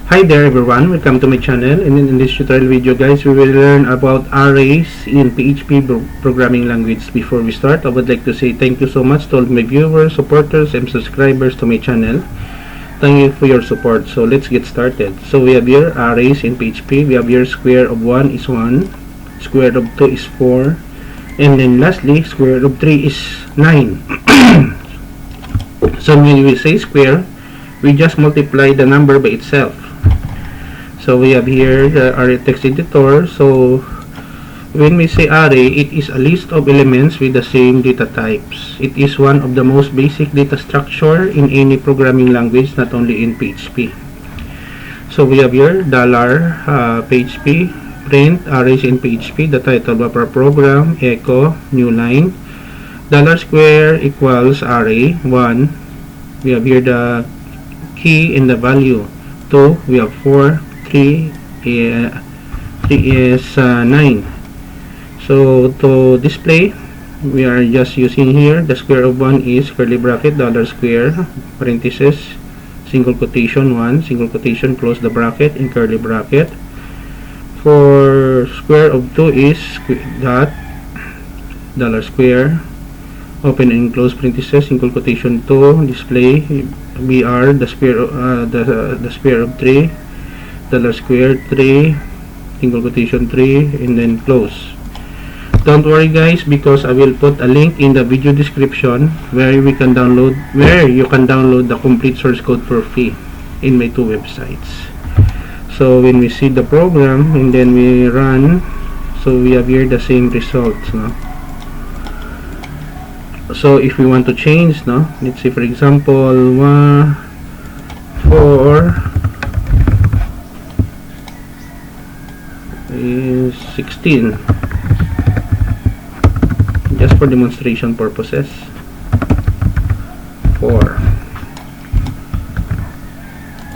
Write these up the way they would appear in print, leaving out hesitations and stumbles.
Hi there everyone, welcome to my channel, and in this tutorial video guys, we will learn about arrays in PHP programming language. Before we start, I would like to say thank you so much to all my viewers, supporters, and subscribers to my channel. Thank you for your support. So let's get started. So we have here arrays in PHP. We have here square of 1 is 1, square root of 2 is 4, and then lastly square root of 3 is 9. So when we say square, we just multiply the number by itself. So we have here the array text editor. So when we say array, it is a list of elements with the same data types. It is one of the most basic data structure in any programming language, not only in PHP. So we have here $PHP print arrays in PHP. The title of our program, echo new line, $square equals array 1. We have here the key and the value 2. We have 4. 3 is 9. So to display, we are just using here the square of 1 is curly bracket $square parenthesis single quotation 1 single quotation close the bracket in curly bracket. For square of 2 is dot $square open and close parenthesis single quotation 2 display br the square of 3 $square 3 single quotation 3 and then close. Don't worry guys, because I will put a link in the video description where you can download the complete source code for free in my 2 websites. So when we see the program and then we run, so we have here the same results, no? So if we want to change, no, let's say for example 4 is 16, just for demonstration purposes. 4.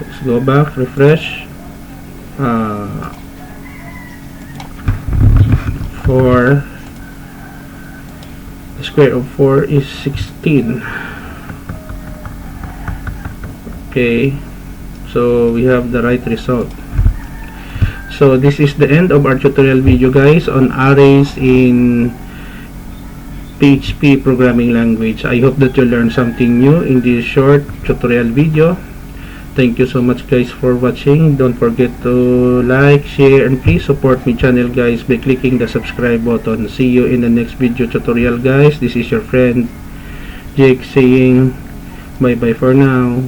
Let's go back, refresh. 4, the square of 4 is 16. Okay, so we have the right result. So this is the end of our tutorial video guys on arrays in PHP programming language. I hope that you learned something new in this short tutorial video. Thank you so much guys for watching. Don't forget to like, share, and please support my channel guys by clicking the subscribe button. See you in the next video tutorial guys. This is your friend Jake saying bye bye for now.